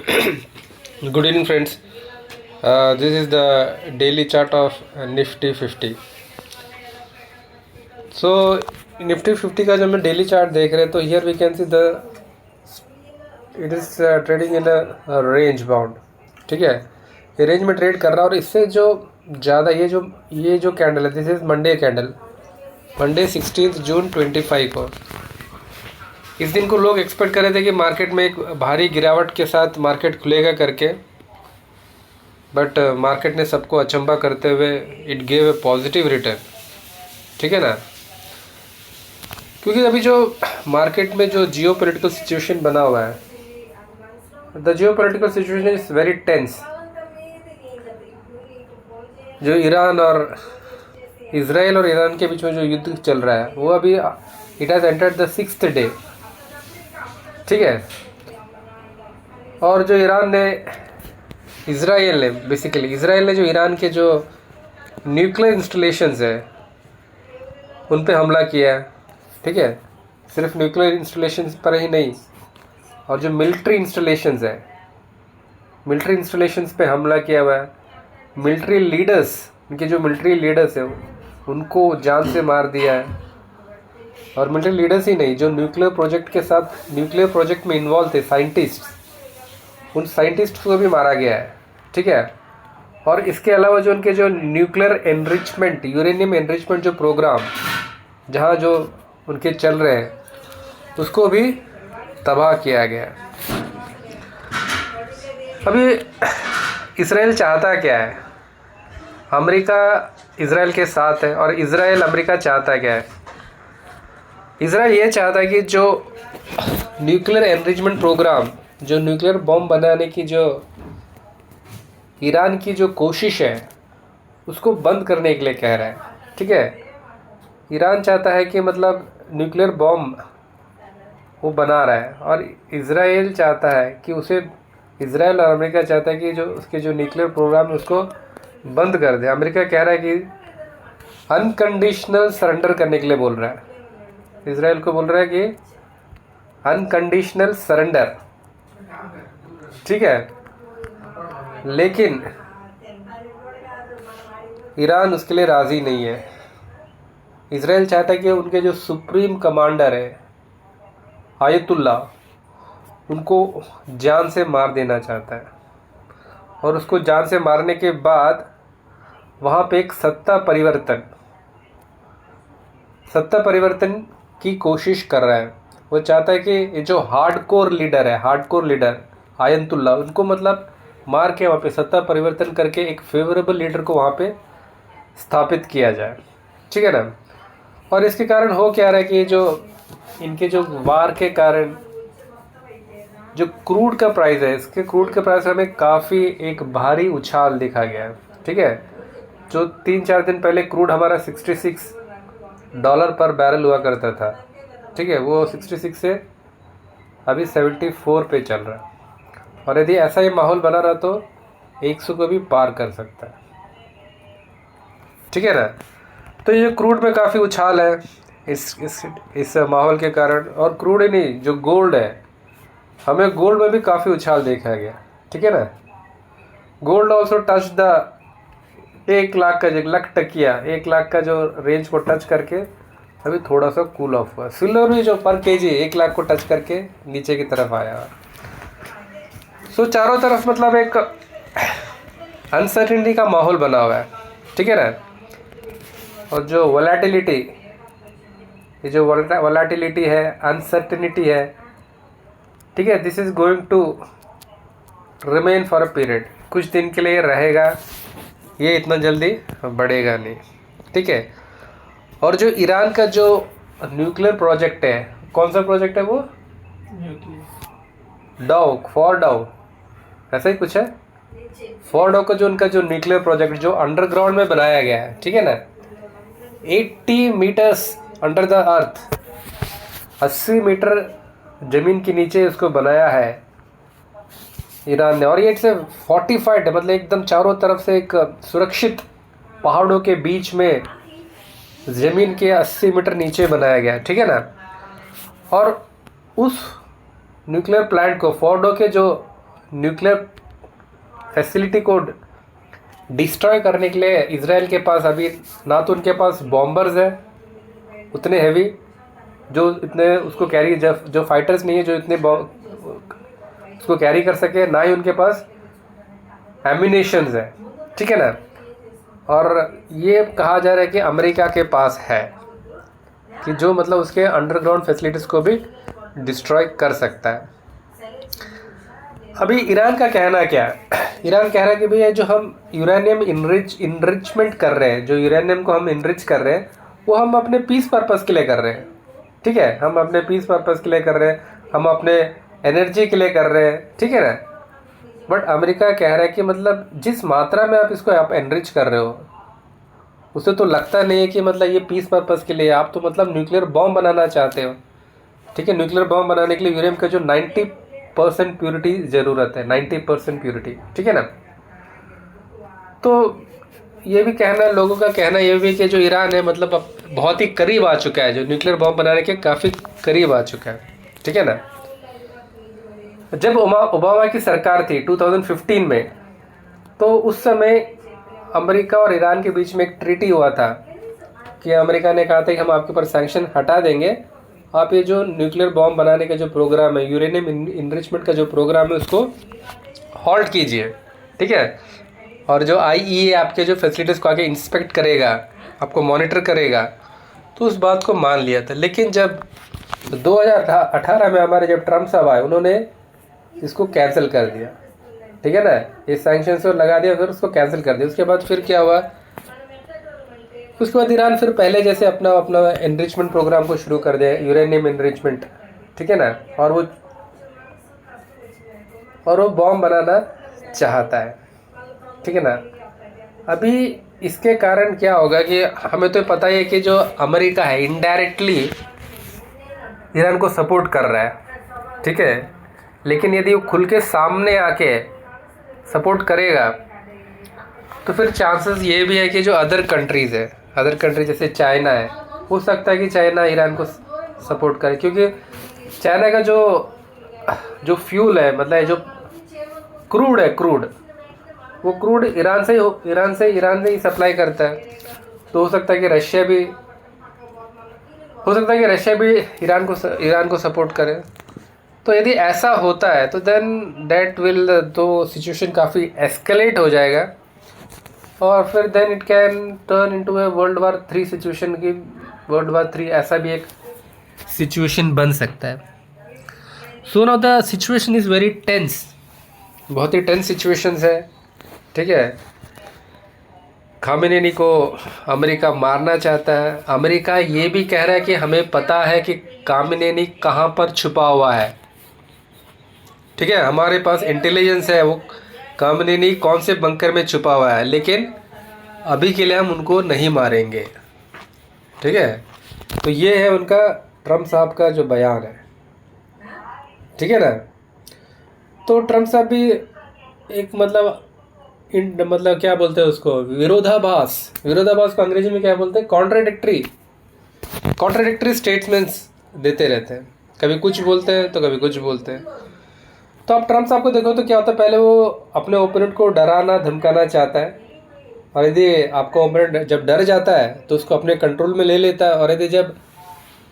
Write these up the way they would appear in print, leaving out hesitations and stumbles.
Good evening, friends. This is the daily chart of Nifty 50. So Nifty 50 का जब मैं daily chart देख रहे हैं तो here we can see the it is trading in a range bound. ठीक है, ये रेंज में ट्रेड कर रहा है. और इससे जो ज़्यादा ये जो कैंडल है, this is Monday candle, Monday 16 जून 25 को. इस दिन को लोग एक्सपेक्ट कर रहे थे कि मार्केट में एक भारी गिरावट के साथ मार्केट खुलेगा करके, बट मार्केट ने सबको अचंभा करते हुए it gave a positive return. ठीक है ना, क्योंकि अभी जो मार्केट में जो जियो पोलिटिकल सिचुएशन बना हुआ है, the geopolitical situation is very tense. जो ईरान और इसराइल और ईरान के बीच में जो युद्ध चल रहा है वो अभी it has entered the 6th day. ठीक है, और जो इसराइल ने जो ईरान के जो न्यूक्लियर इंस्टॉलेशंस है उन पे हमला किया है. ठीक है, सिर्फ न्यूक्लियर इंस्टॉलेशंस पर ही नहीं, और जो मिलिट्री इंस्टॉलेशंस पे हमला किया हुआ है. मिलिट्री लीडर्स, उनके जो मिलिट्री लीडर्स है उनको जान से मार दिया है. और मिलिट्री लीडर्स ही नहीं, जो न्यूक्लियर प्रोजेक्ट में इन्वॉल्व थे साइंटिस्ट, उन साइंटिस्ट को भी मारा गया है. ठीक है, और इसके अलावा जो उनके जो न्यूक्लियर एनरिचमेंट, यूरेनियम एनरिचमेंट जो प्रोग्राम जहाँ जो उनके चल रहे हैं उसको भी तबाह किया गया. अभी इसराइल चाहता क्या है? अमेरिका इसराइल के साथ है, और इसराइल अमेरिका चाहता क्या है? इसराइल ये चाहता है कि जो न्यूक्लियर एनरिचमेंट प्रोग्राम, जो न्यूक्लियर बॉम्ब बनाने की जो ईरान की जो कोशिश है उसको बंद करने के लिए कह रहा है. ठीक है, ईरान चाहता है कि मतलब न्यूक्लियर बॉम्ब वो बना रहा है, और इसराइल चाहता है कि इसराइल और अमेरिका चाहता है कि जो उसके जो न्यूक्लियर प्रोग्राम है उसको बंद कर दे. अमेरिका कह रहा है कि अनकंडीशनल सरेंडर करने के लिए बोल रहा है. इसराइल को बोल रहा है कि अनकंडीशनल सरेंडर. ठीक है, लेकिन ईरान उसके लिए राज़ी नहीं है. इसराइल चाहता है कि उनके जो सुप्रीम कमांडर है आयतुल्ला, उनको जान से मार देना चाहता है. और उसको जान से मारने के बाद वहाँ पे एक सत्ता परिवर्तन की कोशिश कर रहा है. वो चाहता है कि ये जो हार्डकोर लीडर आयतुल्ला, उनको मतलब मार के वहाँ पे सत्ता परिवर्तन करके एक फेवरेबल लीडर को वहाँ पे स्थापित किया जाए. ठीक है ना. और इसके कारण हो क्या रहा है कि जो इनके जो वार के कारण जो क्रूड का प्राइस है, इसके क्रूड के प्राइस में काफ़ी एक भारी उछाल देखा गया है. ठीक है, जो 3-4 दिन पहले क्रूड हमारा $66 पर बैरल हुआ करता था. ठीक है, वो 66 से अभी 74 पे चल रहा है. और यदि ऐसा ही माहौल बना रहा तो 100 को भी पार कर सकता है. ठीक है ना. तो ये क्रूड में काफ़ी उछाल है इस माहौल के कारण. और क्रूड ही नहीं, जो गोल्ड है, हमें गोल्ड में भी काफ़ी उछाल देखा गया. ठीक है ना. Gold also touch the 1 lakh का, जो टकिया 1 लाख का जो रेंज को टच करके अभी थोड़ा सा कूल ऑफ हुआ. सिल्वर भी जो पर केजी 1 लाख को टच करके नीचे की तरफ आया. सो चारों तरफ मतलब एक अनसर्टिनिटी का माहौल बना हुआ है. ठीक है ना. और जो वोलेटिलिटी है, अनसर्टिनिटी है, ठीक है, this is going to remain for a period. कुछ दिन के लिए रहेगा, ये इतना जल्दी बढ़ेगा नहीं. ठीक है. और जो ईरान का जो न्यूक्लियर प्रोजेक्ट है, कौन सा प्रोजेक्ट है वो? डाउ ऐसा ही कुछ है. फॉरडाउ का जो उनका जो न्यूक्लियर प्रोजेक्ट जो अंडरग्राउंड में बनाया गया है. ठीक है ना. 80 metres under the earth, 80 metre ज़मीन के नीचे इसको बनाया है ईरान ने. और ये से फोर्टिफाइड है, मतलब एकदम चारों तरफ से एक सुरक्षित पहाड़ों के बीच में ज़मीन के 80 मीटर नीचे बनाया गया है. ठीक है ना. और उस न्यूक्लियर प्लांट को, फोर्डो के जो न्यूक्लियर फैसिलिटी को डिस्ट्रॉय करने के लिए इजराइल के पास अभी ना तो उनके पास बॉम्बर्स है उतने हैवी जो इतने उसको कैरी, जो फाइटर्स नहीं है जो इतने उसको कैरी कर सके, ना ही उनके पास एम्यूनेशंस है, ठीक है ना। और ये कहा जा रहा है कि अमेरिका के पास है कि जो मतलब उसके अंडरग्राउंड फैसिलिटीज़ को भी डिस्ट्रॉय कर सकता है। अभी ईरान का कहना क्या है? ईरान कह रहा है कि भैया जो हम यूरेनियम इनरिचमेंट कर रहे हैं, जो यूरेनियम को हम इनरिच कर रहे हैं वो हम अपने पीस पर्पस के लिए कर रहे हैं, ठीक है, हम अपने पीस पर्पस के लिए कर रहे हैं, हम अपने एनर्जी के लिए कर रहे हैं, ठीक है ना। बट अमेरिका कह रहा है कि मतलब जिस मात्रा में आप इसको आप एनरिच कर रहे हो उससे तो लगता नहीं है कि मतलब ये पीस पर्पस के लिए, आप तो मतलब न्यूक्लियर बॉम्ब बनाना चाहते हो, ठीक है। न्यूक्लियर बॉम्ब बनाने के लिए यूरेनियम का जो 90% प्योरिटी ज़रूरत है, 90% प्योरिटी, ठीक है ना। तो ये भी कहना, लोगों का कहना ये भी कि जो ईरान है मतलब अब बहुत ही करीब आ चुका है, जो न्यूक्लियर बॉम्ब बनाने के काफ़ी करीब आ चुका है, ठीक है ना। जब ओबामा की सरकार थी 2015 में, तो उस समय अमेरिका और ईरान के बीच में एक ट्रीटी हुआ था कि अमेरिका ने कहा था कि हम आपके ऊपर सैंक्शन हटा देंगे, आप ये जो न्यूक्लियर बॉम्ब बनाने का जो प्रोग्राम है, यूरेनियम इनरिचमेंट का जो प्रोग्राम है उसको हॉल्ट कीजिए, ठीक है। और जो IAEA आपके जो फैसिलिटीज़ को आगे इंस्पेक्ट करेगा, आपको मॉनिटर करेगा, तो उस बात को मान लिया था। लेकिन जब 2018 में हमारे जब ट्रम्प साहब आए, उन्होंने इसको कैंसिल कर दिया, ठीक है ना, ये सैंक्शंस और लगा दिया, फिर उसको कैंसिल कर दिया। उसके बाद फिर क्या हुआ, उसके बाद ईरान फिर पहले जैसे अपना अपना एनरिचमेंट प्रोग्राम को शुरू कर दिया, यूरेनियम एनरिचमेंट, ठीक है ना। और वो बॉम्ब बनाना चाहता है, ठीक है ना। अभी इसके कारण क्या होगा कि हमें तो पता ही है कि जो अमेरिका है इनडायरेक्टली ईरान को सपोर्ट कर रहा है, ठीक है। लेकिन यदि वो खुल के सामने आके सपोर्ट करेगा तो फिर चांसेस ये भी है कि जो अदर कंट्रीज़ जैसे चाइना है, हो सकता है कि चाइना ईरान को सपोर्ट करे, क्योंकि चाइना का जो फ्यूल है, मतलब जो क्रूड है, वो क्रूड ईरान से ही सप्लाई करता है। तो हो सकता है कि रशिया भी ईरान को सपोर्ट करे। तो यदि ऐसा होता है तो तो सिचुएशन काफ़ी एस्केलेट हो जाएगा और फिर then it can turn into a world war 3 situation की, वर्ल्ड वार 3 ऐसा भी एक सिचुएशन बन सकता है। So now the situation is very tense, बहुत ही टेंस सिचुएशंस है, ठीक है। खामेनेनी को अमेरिका मारना चाहता है। अमेरिका ये भी कह रहा है कि हमें पता है कि खामेनेनी कहाँ पर छुपा हुआ है, ठीक है, हमारे पास इंटेलिजेंस है वो खामेनेनी कौन से बंकर में छुपा हुआ है, लेकिन अभी के लिए हम उनको नहीं मारेंगे, ठीक है। तो ये है उनका, ट्रम्प साहब का जो बयान है, ठीक है ना। तो ट्रम्प साहब भी एक मतलब क्या बोलते हैं उसको, विरोधाभास को अंग्रेजी में क्या बोलते हैं, कॉन्ट्राडिक्टरी स्टेटमेंट्स देते रहते हैं, कभी कुछ बोलते हैं तो कभी कुछ बोलते हैं। तो आप ट्रम्प साहब को देखो तो क्या होता है, पहले वो अपने ओपोनेंट को डराना धमकाना चाहता है, और यदि आपका ओपोनेंट जब डर जाता है तो उसको अपने कंट्रोल में ले लेता है, और यदि जब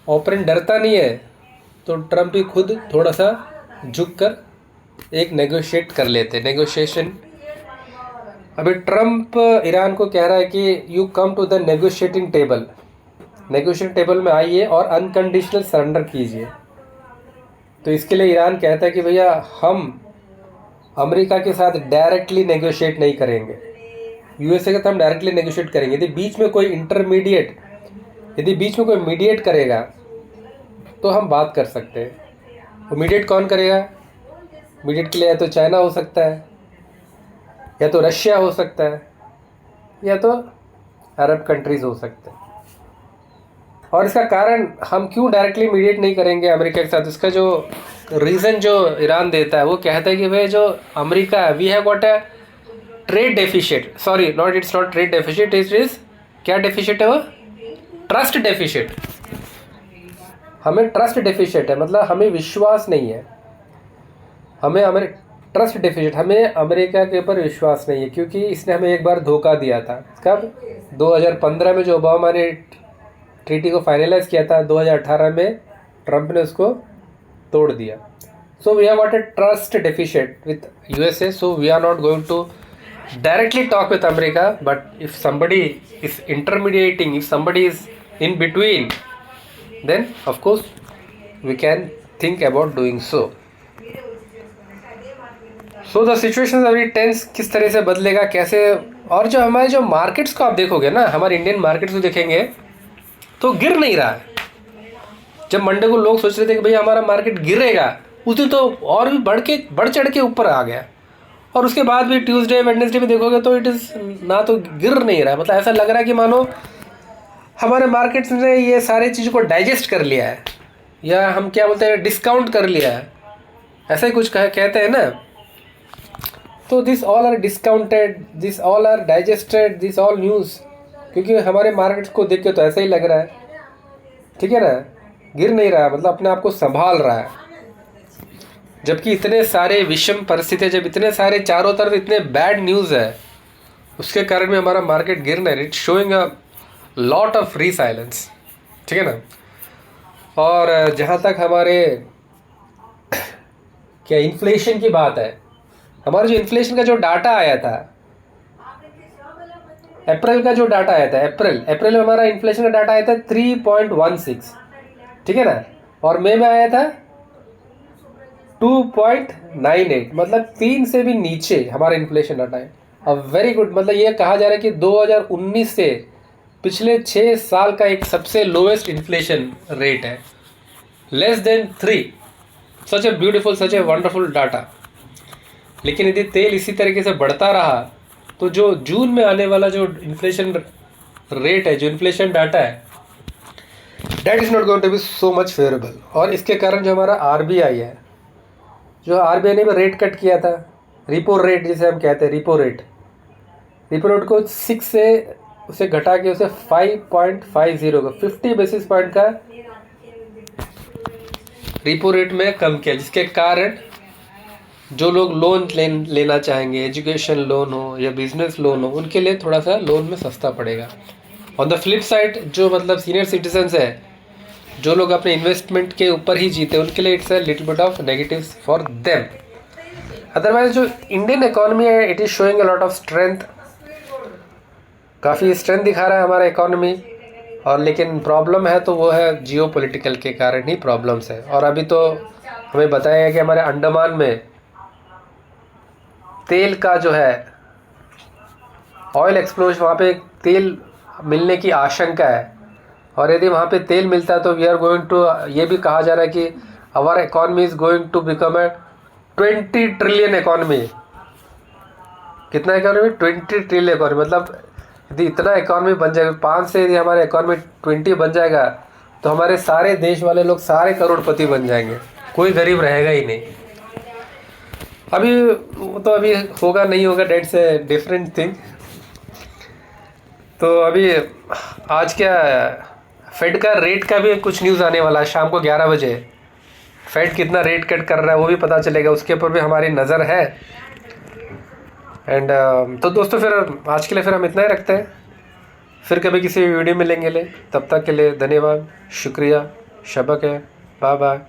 ओपोनेंट डरता नहीं है तो ट्रम्प ही खुद थोड़ा सा झुक कर एक नेगोशिएट कर लेते हैं, नेगोशिएशन। अभी ट्रम्प ईरान को कह रहा है कि you come to the negotiating table में आइए और अनकंडीशनल सरेंडर कीजिए। तो इसके लिए ईरान कहता है कि भैया हम अमेरिका के साथ डायरेक्टली नेगोशिएट नहीं करेंगे, यूएसए के साथ हम डायरेक्टली नेगोशिएट करेंगे। यदि बीच में कोई मीडिएट करेगा तो हम बात कर सकते हैं। वो मीडिएट कौन करेगा? मीडिएट के लिए या तो चाइना हो सकता है, या तो रशिया हो सकता है, या तो अरब कंट्रीज़ हो सकते हैं। और इसका कारण हम क्यों डायरेक्टली मीडिएट नहीं करेंगे अमेरिका के साथ, इसका जो रीज़न जो ईरान देता है वो कहता है कि भाई जो अमेरिका है, we have got a trade deficit, it's not trade deficit, it is क्या डेफिशिएट है वो, ट्रस्ट डेफिशिएट। हमें ट्रस्ट डेफिशिएट है, मतलब हमें विश्वास नहीं है, हमें ट्रस्ट डेफिसिट, हमें अमेरिका के ऊपर विश्वास नहीं है क्योंकि इसने हमें एक बार धोखा दिया था। कब? 2015 में जो ओबामा ने ट्रीटी को फाइनलाइज किया था, 2018 में ट्रंप ने उसको तोड़ दिया। So we have got a trust deficit with USA, so we are not going to directly talk with America, but if somebody is intermediating, if somebody is in between, then of course we can think about doing so. So the situation is very tense, किस तरह से बदलेगा कैसे। और जो हमारे जो markets को आप देखोगे ना, हमारे इंडियन मार्केट्स को देखेंगे तो गिर नहीं रहा है। जब मंडे को लोग सोच रहे थे कि भैया हमारा मार्केट गिरेगा, उस दिन तो और भी बढ़ चढ़ के ऊपर आ गया। और उसके बाद भी ट्यूसडे वेडनेसडे में देखोगे तो इट इज़ ना तो गिर नहीं रहा है, मतलब ऐसा लग रहा है कि मानो हमारे मार्केट्स ने ये सारी चीज़ों को डाइजेस्ट कर लिया है, या हम क्या बोलते हैं डिस्काउंट कर लिया है, ऐसा ही कुछ कहते हैं ना। तो this all are discounted, this all are digested, this all news, क्योंकि हमारे मार्केट्स को देख के तो ऐसा ही लग रहा है, ठीक है ना, गिर नहीं रहा है, मतलब अपने आप को संभाल रहा है। जबकि इतने सारे विषम परिस्थितियाँ, जब इतने सारे चारों तरफ इतने बैड न्यूज़ है, उसके कारण में हमारा मार्केट गिर नहीं, it's showing a lot of resilience, ठीक है ना। और जहाँ तक हमारे क्या इन्फ्लेशन की बात है, हमारा जो इन्फ्लेशन का जो डाटा आया था, अप्रैल का जो डाटा आया था, अप्रैल में हमारा इन्फ्लेशन का डाटा आया था 3.16, ठीक है ना, और मई में आया था 2.98, मतलब 3 से भी नीचे हमारा इन्फ्लेशन डाटा है। अब वेरी गुड, मतलब ये कहा जा रहा है कि 2019 से पिछले 6 साल का एक सबसे लोएस्ट इन्फ्लेशन रेट है, less than 3। Such a beautiful, such a wonderful data. लेकिन यदि तेल इसी तरीके से बढ़ता रहा तो जो जून में आने वाला जो इन्फ्लेशन रेट है, जो इन्फ्लेशन डाटा है, that is not going to be so much favourable. और इसके कारण जो हमारा आरबीआई है, जो आरबीआई ने भी रेट कट किया था, रिपो रेट जिसे हम कहते हैं, रिपो रेट को 6 से उसे घटा के उसे 5.50 का 50 बेसिस पॉइंट का रिपो रेट में कम किया, जिसके कारण जो लोग लोन लेना चाहेंगे, एजुकेशन लोन हो या बिजनेस लोन हो, उनके लिए थोड़ा सा लोन में सस्ता पड़ेगा। ऑन द फ्लिप साइड जो मतलब सीनियर सिटीजन्स है, जो लोग अपने इन्वेस्टमेंट के ऊपर ही जीते, उनके लिए it's a little bit of negatives for them. Otherwise जो इंडियन इकोनॉमी है, it is showing a lot of strength, काफ़ी स्ट्रेंथ दिखा रहा है हमारा इकोनॉमी। और लेकिन प्रॉब्लम है तो वो है जियो पॉलिटिकल के कारण ही प्रॉब्लम्स है। और अभी तो हमें बताया गया कि हमारे अंडमान में तेल का जो है ऑयल एक्सप्लोजन, वहाँ पे तेल मिलने की आशंका है, और यदि वहाँ पे तेल मिलता है तो वी आर गोइंग टू, ये भी कहा जा रहा है कि our economy is going to become a 20 trillion economy. कितना इकॉनमी? 20 trillion economy. मतलब यदि इतना इकॉनमी बन जाएगा, 5 से यदि हमारा इकॉनमी 20 बन जाएगा तो हमारे सारे देश वाले लोग सारे करोड़पति बन जाएंगे, कोई गरीब रहेगा ही नहीं। अभी होगा नहीं होगा, डेट्स ए डिफरेंट थिंग। तो अभी आज क्या फेड का रेट का भी कुछ न्यूज़ आने वाला है शाम को 11 बजे। फेड कितना रेट कट कर रहा है वो भी पता चलेगा, उसके ऊपर भी हमारी नज़र है। एंड तो दोस्तों फिर आज के लिए फिर हम इतना ही रखते हैं, फिर कभी किसी वीडियो में लेंगे। तब तक के लिए धन्यवाद, शुक्रिया, शबक है, बाय बाय।